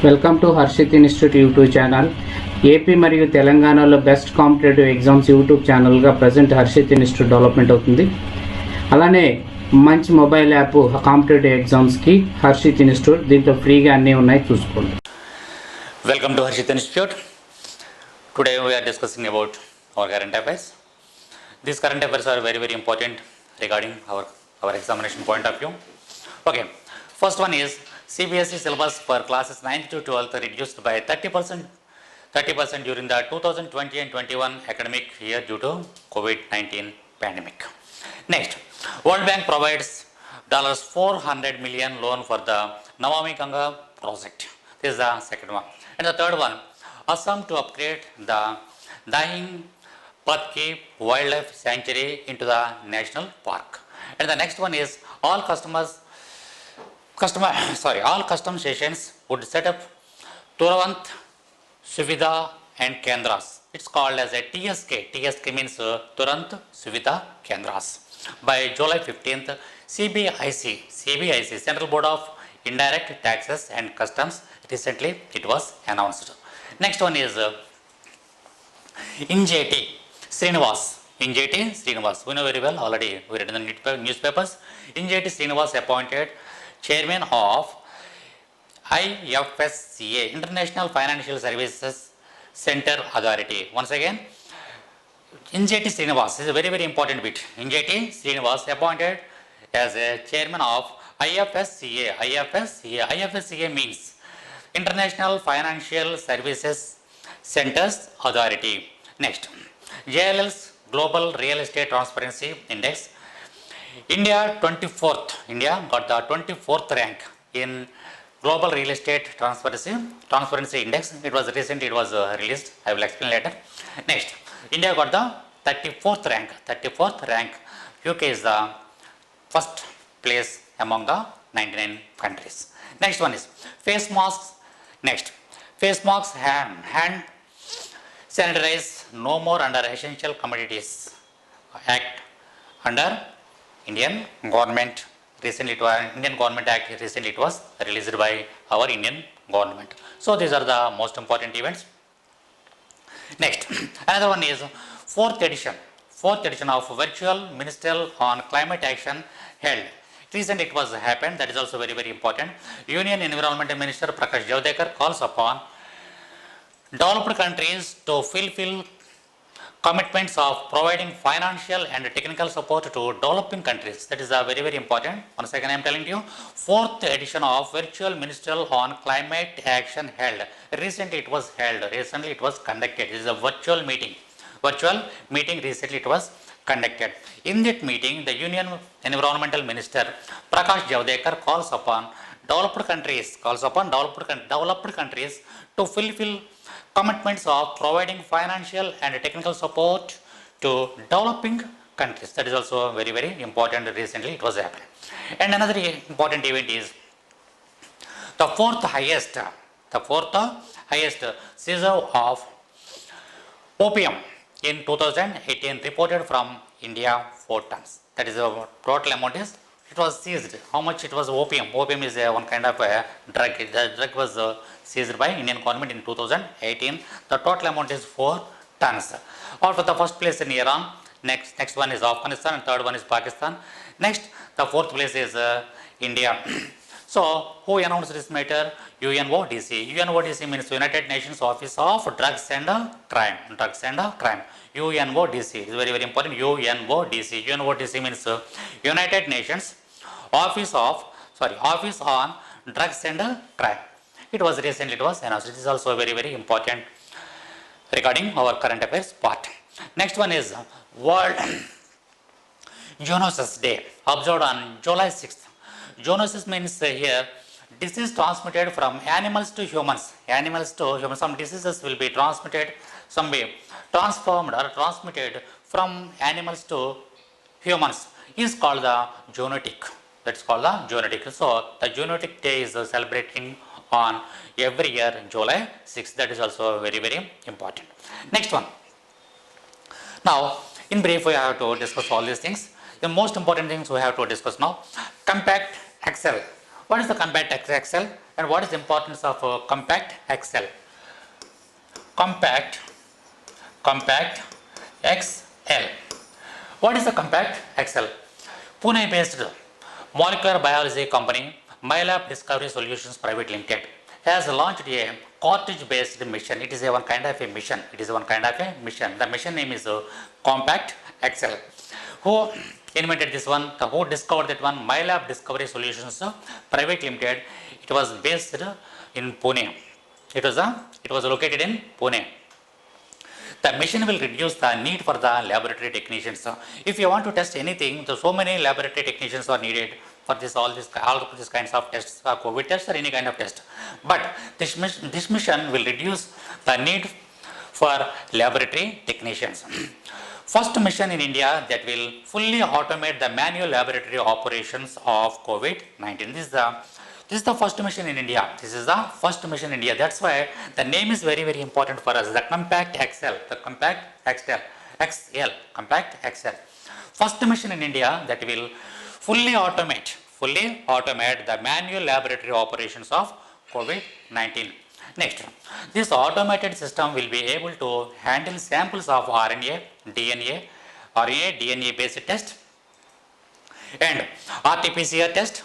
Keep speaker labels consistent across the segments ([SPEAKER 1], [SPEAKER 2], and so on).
[SPEAKER 1] Welcome to Harshit institute YouTube channel. AP మరియు తెలంగాణలో best competitive exams YouTube ఛానల్గా present Harshit institute development అవుతుంది. అలానే మంచి మొబైల్ యాప్ కాంపిటేటివ్ ఎగ్జామ్స్కి హర్షిత్ ఇన్స్టిట్యూట్, దీంట్లో ఫ్రీగా అన్నీ ఉన్నాయి, చూసుకోండి.
[SPEAKER 2] Welcome to Harshit Institute. Today we are discussing about our current affairs. These current affairs are very important regarding our examination point of view. Okay, first one is CBSE syllabus for classes 9th to 12th reduced by 30% during the 2020 and 21 academic year due to COVID-19 pandemic. Next, World Bank provides $400 million loan for the Namami Ganga project. This is the second one. And the third one, Assam to upgrade the Dahing Patki Wildlife Sanctuary into the national park. And the next one is all custom stations would set up Turavant, Suvidha and Kendras. It's called as a TSK. TSK means Turant Suvidha Kendras. By July 15th, CBIC, Central Board of Indirect Taxes and Customs, recently it was announced. Next one is NJT Srinivas. We know very well, already we read in the newspapers. NJT Srinivas appointed chairman of IFSCA, International Financial Services Center Authority. Once again, NJT Srinivas is a very important bit. NJT Srinivas appointed as a chairman of IFSCA. IFSCA means International Financial Services Centers Authority. Next, JLL's Global Real Estate Transparency Index. India got the 24th rank in Global Real Estate Transparency Index. It was released. I will explain later. Next, India got the 34th rank. UK is the first place among the 99 countries. Next one is face masks. Face masks hand sanitize no more under Essential Commodities Act under Indian Government. Indian Government Act recently it was released by our Indian government. So these are the most important events. Next, another one is fourth edition of virtual ministerial on climate action held. Recently it was happened. That is also very important. Union Environment Minister Prakash Javadekar calls upon developed countries to fulfill commitments of providing financial and technical support to developing countries. That is very important. Once again I am telling you, fourth edition of virtual ministerial on climate action held. Recently it was conducted. This is a virtual meeting recently it was conducted. In that meeting, the Union Environmental Minister Prakash Javadekar calls upon developed countries to fulfill commitments of providing financial and technical support to developing countries. That is also very important. Recently it was happened. And another important event is the fourth highest seizure of opium in 2018 reported from India 4 tons. That is the total amount it was seized. How much it was opium? Opium is one kind of a drug. The drug was seized by Indian government in 2018. The total amount is 4 tons. Out of the first place in Iran, next one is Afghanistan, and third one is Pakistan. Next, the fourth place is India. So, who announced this matter? UNODC. UNODC means United Nations Office of Drugs and Crime. UNODC is very important. UNODC means United Nations Office on Drugs and Crime. It was announced. It is also very important regarding our current affairs part. Next one is World Zoonosis Day, observed on July 6th. Zoonosis means here disease transmitted from animals to humans. Some diseases will be transmitted, some be transformed or transmitted from animals to humans. Is called the zoonotic. That's called the zoonotic. So the zoonotic day is celebrating on every year July 6th. That is also very important. Next one. Now, in brief, we have to discuss all these things. The most important things we have to discuss now. Compact Excel What is the compact XL and what is the importance of compact XL? Compact XL. What is the compact XL? Pune based molecular biology company MyLab Discovery Solutions Private Limited has launched a cartridge based mission. It is one kind of a mission. The mission name is Compact XL. Who invented this one? Who discovered that one? MyLab Discovery Solutions Private Limited. It was based in Pune. It was located in Pune. The machine will reduce the need for the laboratory technicians. If you want to test anything, so many laboratory technicians are needed for all these kinds of tests, COVID tests or any kind of test. But this mission will reduce the need for laboratory technicians. First mission in India that will fully automate the manual laboratory operations of COVID-19. This is the first mission in India. That's why the name is very, very important for us. The Compact XL. Compact XL. First mission in India that will fully automate the manual laboratory operations of COVID-19. Next, this automated system will be able to handle samples of RNA, DNA based test and RT-PCR test,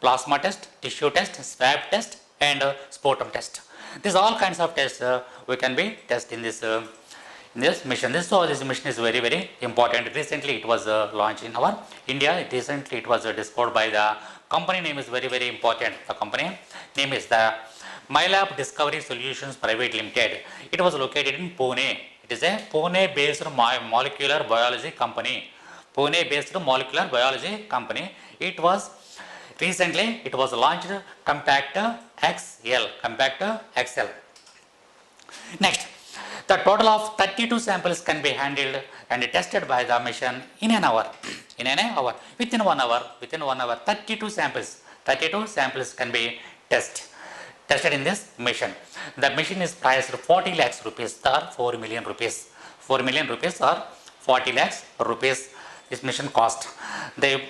[SPEAKER 2] plasma test, tissue test, swab test and sputum test. These all kinds of tests we can be test in this mission. This mission is very, very important. Recently it was launched in our India. Recently it was discovered by the company name is very, very important. The company name is the MyLab Discovery Solutions Private Limited. It was located in Pune. It is a Pune based molecular biology company. It was recently launched Compact XL. Next, the total of 32 samples can be handled and tested by the machine in an hour. Within 1 hour, 32 samples can be tested in this mission. The machine is priced 40 lakhs rupees or 4 million rupees. 4 million rupees or 40 lakhs rupees this mission cost. The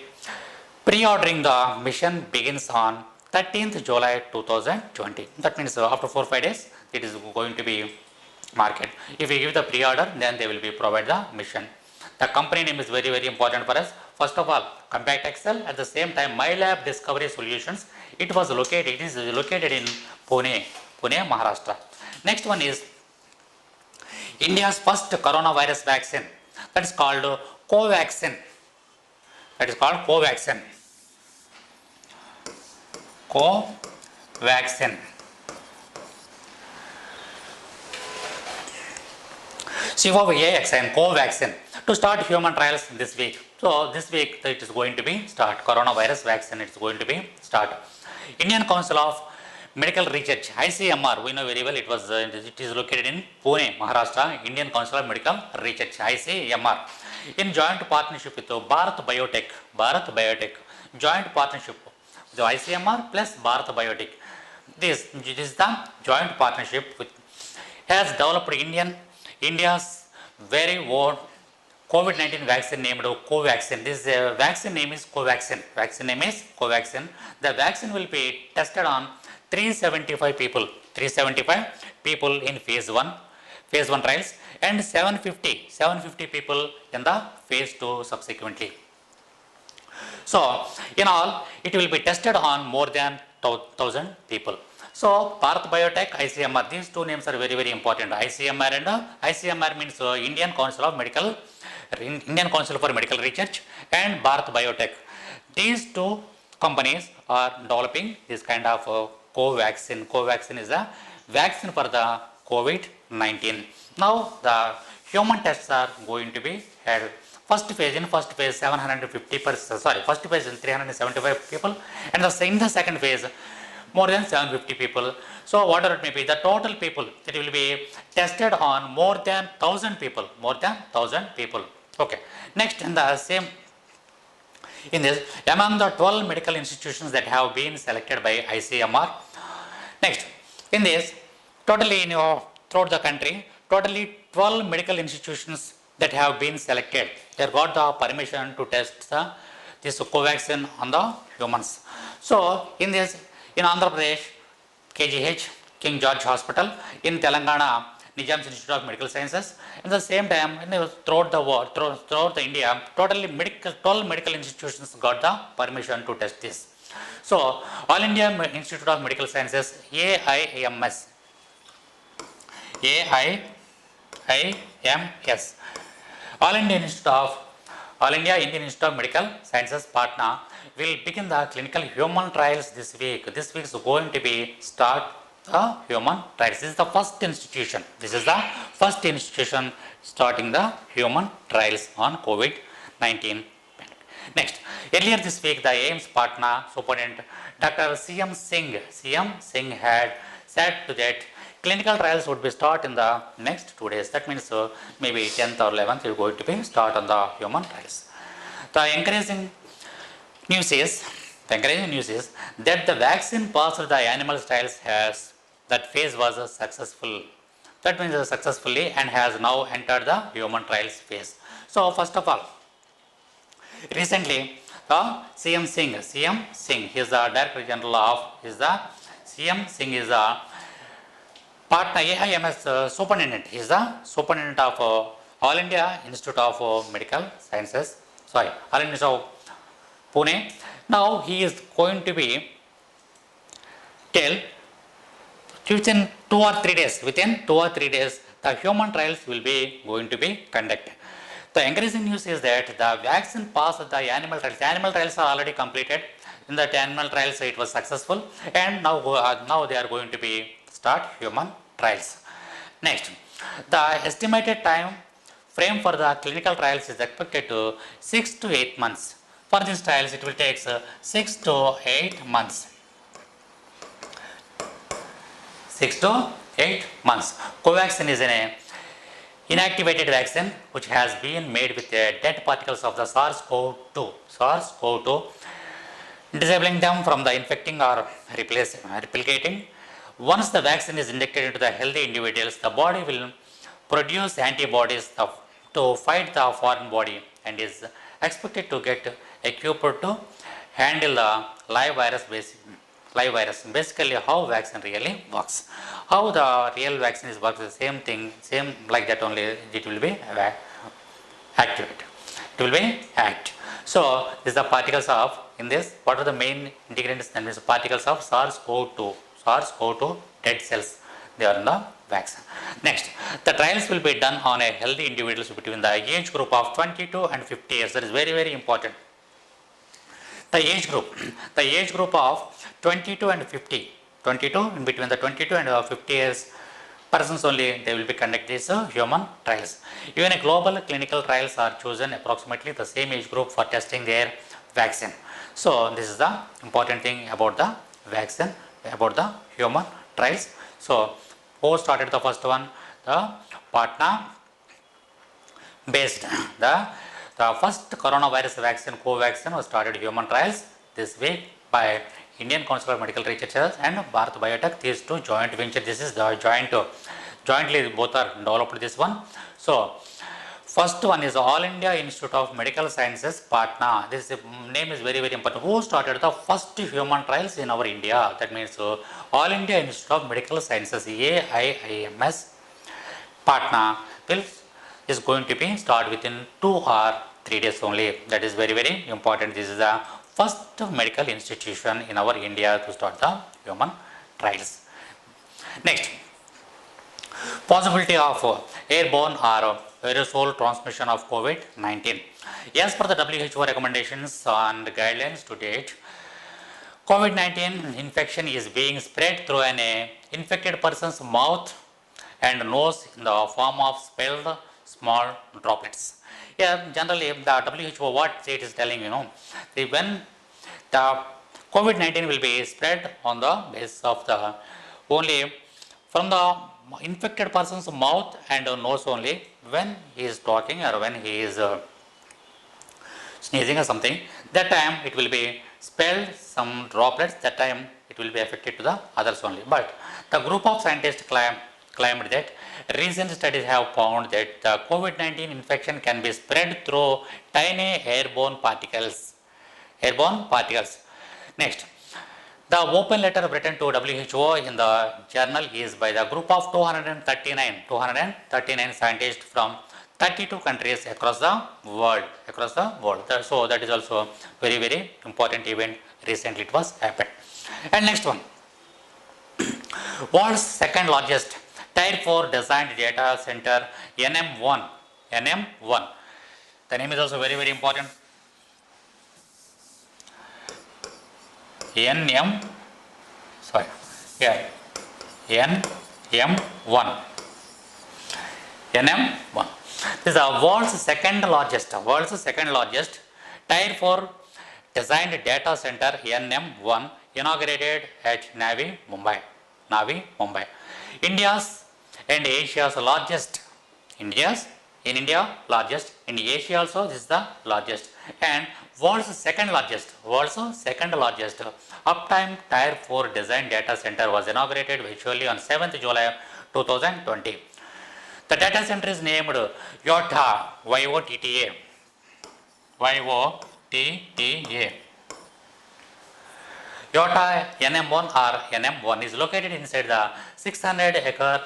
[SPEAKER 2] pre-ordering the mission begins on 13th July 2020. That means after 4-5 days it is going to be market. If you give the pre-order, then they will be provide the mission. The company name is very, very important for us. First of all, Compact XL. At the same time, MyLab Discovery Solutions. It is located in Pune, Maharashtra. Next one is India's first coronavirus vaccine. That is called Covaxin. Covaxin. Covaxin to start human trials this week. So this week it is going to be start coronavirus vaccine. It is going to be start. Indian Council of Medical Research (ICMR). We know very well it is located in Pune, Maharashtra. Indian Council of Medical Research (ICMR) in joint partnership with Bharat Biotech. Joint partnership. The ICMR plus Bharat Biotech. This is the joint partnership with has developed India's very own COVID-19 vaccine named Covaxin. This vaccine name is Covaxin. The vaccine will be tested on 375 people in phase 1 trials and 750 people in the phase 2 subsequently. So in all, it will be tested on more than 1,000 people. So Bharat Biotech, ICMR, these two names are very, very important. ICMR and ICMR means Indian Council for Medical Research and Bharat Biotech. These two companies are developing this kind of Covaxin. Covaxin is a vaccine for the COVID-19. Now the human tests are going to be held. First phase 375 people, and in the second phase more than 750 people. So whatever it may be, the total people that will be tested on more than 1,000 people. Okay. Next, in this, among the 12 medical institutions that have been selected by ICMR. Next, in this, totally throughout the country, totally 12 medical institutions that have been selected. They got the permission to test this Covaxin on the humans. So in this, in Andhra Pradesh, KGH, King George Hospital, in Telangana, Nizam's Institute of Medical Sciences. At the same time, throughout the world, throughout the India, 12 medical institutions got the permission to test this. So, All India Institute of Medical Sciences, AIIMS, AIIMS, All India Indian Institute of Medical Sciences partner will begin the clinical human trials this week. This week is going to be start the human trials. This is the first institution. This is the first institution starting the human trials on COVID-19. Next, earlier this week, the AIIMS partner superintendent Dr. CM Singh had said to that clinical trials would be start in the next 2 days. That means maybe 10th or 11th is going to be start on the human trials. The encouraging news is that the vaccine passed the animal trials that phase was successful. That means successfully and has now entered the human trials phase. So first of all, recently the CM Singh, he is the Director General of, CM Singh is the partner AIIMS superintendent. He is the superintendent of All India Institute of Medical Sciences, All India Institute of Pune. Now he is going to be tell within 2 or 3 days, the human trials will be going to be conducted. The encouraging news is that the vaccine passed the animal trials. Animal trials are already completed. In the animal trials, it was successful, and now they are going to be start human trials. Next, the estimated time frame for the clinical trials is expected to 6 to 8 months. For these trials, it will take 6 to 8 months. 6 to 8 months. Covaxin is an inactivated vaccine which has been made with dead particles of the SARS-CoV-2, disabling them from the infecting or replicating. Once the vaccine is injected into the healthy individuals, the body will produce antibodies to fight the foreign body and is expected to get equipped to handle the live virus. Basically, how vaccine really works. How the real vaccine is works, the same thing, same like that only, it will be activated. It will be active. So, this is the particles of, in this, what are the main integrants? That means particles of SARS-CoV-2 dead cells, they are in the vaccine. Next, the trials will be done on a healthy individuals between the age group of 22 and 50 years. That is very, very important. The age group of 22 and 50, in between the 22 and 50 years persons only, they will be conduct these human trials. Even a global clinical trials are chosen approximately the same age group for testing their vaccine. So this is the important thing about the vaccine, about the human trials. So who started the first one? The partner based. The first coronavirus vaccine, Covaxin, was started human trials this week by Indian Council of Medical Research and Bharat Biotech. These two joint venture. This is the jointly both are developed this one. So first one is All India Institute of Medical Sciences partner. This name is very, very important. Who started the first human trials in our India? That means All India Institute of Medical Sciences, AIIMS partner is going to be start within 2 or 3 days only. That is very, very important. This is the first medical institution in our India to start the human trials. Next, possibility of airborne or aerosol transmission of COVID-19. As per the WHO recommendations and guidelines to date, COVID-19 infection is being spread through an infected person's mouth and nose in the form of spelled small droplets. Yeah, generally the WHO, what it is telling, when the COVID-19 will be spread on the basis of the only from the infected person's mouth and nose only when he is talking or when he is sneezing or something. That time it will be spelled some droplets. That time it will be affected to the others only. But the group of scientists claimed that recent studies have found that the COVID-19 infection can be spread through tiny airborne particles Airborne particles. Next, the open letter written to WHO in the journal is by the group of 239 scientists from 32 countries across the world. So that is also very, very important event. Recently it was happened. And next one, world's second largest Tier 4 designed data center, NM1. NM1. The name is also very, very important. NM1. NM1. This is the world's second largest Tier 4 designed data center, NM1, inaugurated at Navi, Mumbai. India's and Asia's largest. In India, largest. In Asia also, this is the largest. And world's second largest uptime Tier 4 design data center was inaugurated virtually on 7th July 2020. The data center is named YOTA, YOTTA. YOTA NM1 or NM1 is located inside the 600-acre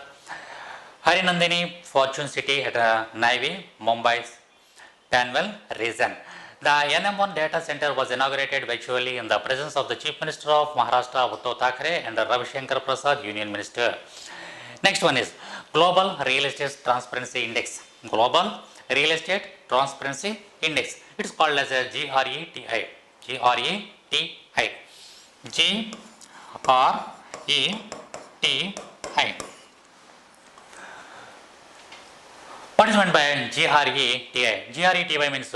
[SPEAKER 2] Harinandini Fortune City at Navi, Mumbai's Panvel region. The NM1 data center was inaugurated virtually in the presence of the Chief Minister of Maharashtra, Uddhav Thackeray, and Ravi Shankar Prasad, Union Minister. Next one is Global Real Estate Transparency Index. Global Real Estate Transparency Index. It is called as a GRETI. GRETI. What is meant by GRETI? GRETI means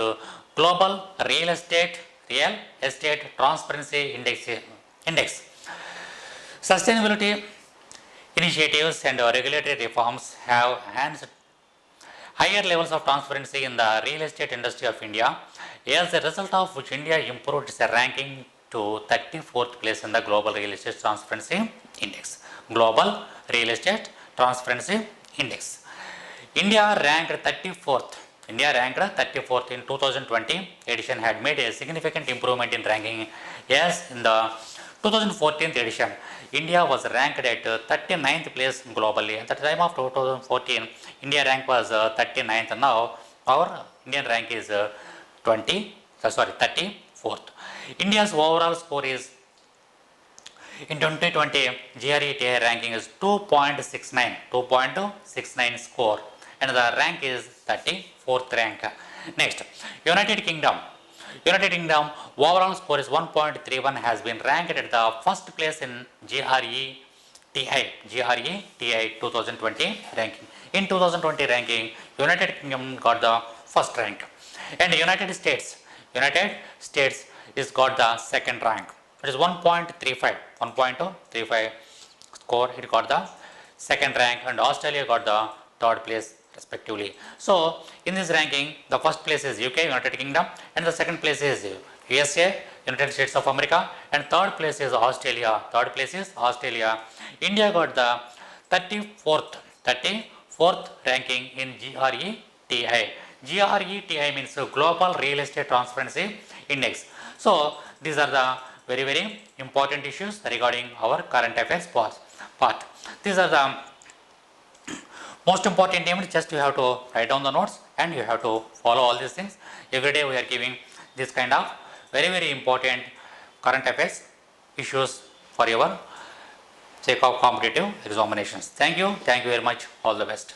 [SPEAKER 2] Global Real Estate Transparency Index. Sustainability initiatives and regulatory reforms have enhanced higher levels of transparency in the real estate industry of India, as a result of which India improved its ranking to 34th place in the Global Real Estate Transparency Index. Global Real Estate Transparency Index. India ranked 34th in 2020 edition, had made a significant improvement in ranking, as in the 2014 edition, India was ranked at 39th place globally. At the time of 2014, India rank was 39th, and now our Indian rank is 34th. India's overall score is, in 2020, GRETI ranking is 2.69 score, and the rank is 34th rank. Next, United Kingdom overall score is 1.31, has been ranked at the first place in GRETI 2020 ranking. In 2020 ranking, United Kingdom got the first rank, and United States is got the second rank. It is 1.35 score. It got the second rank, and Australia got the third place respectively. So in this ranking, the first place is UK, United Kingdom, and the second place is USA, United States of America, and third place is Australia. India got the 34th ranking in GRETI. GRETI means Global Real Estate Transparency Index. So these are the very, very important issues regarding our current affairs part. These are the most important events. Just you have to write down the notes, and you have to follow all these things. Every day we are giving this kind of very, very important current affairs issues for your sake of competitive examinations. Thank you very much. All the best.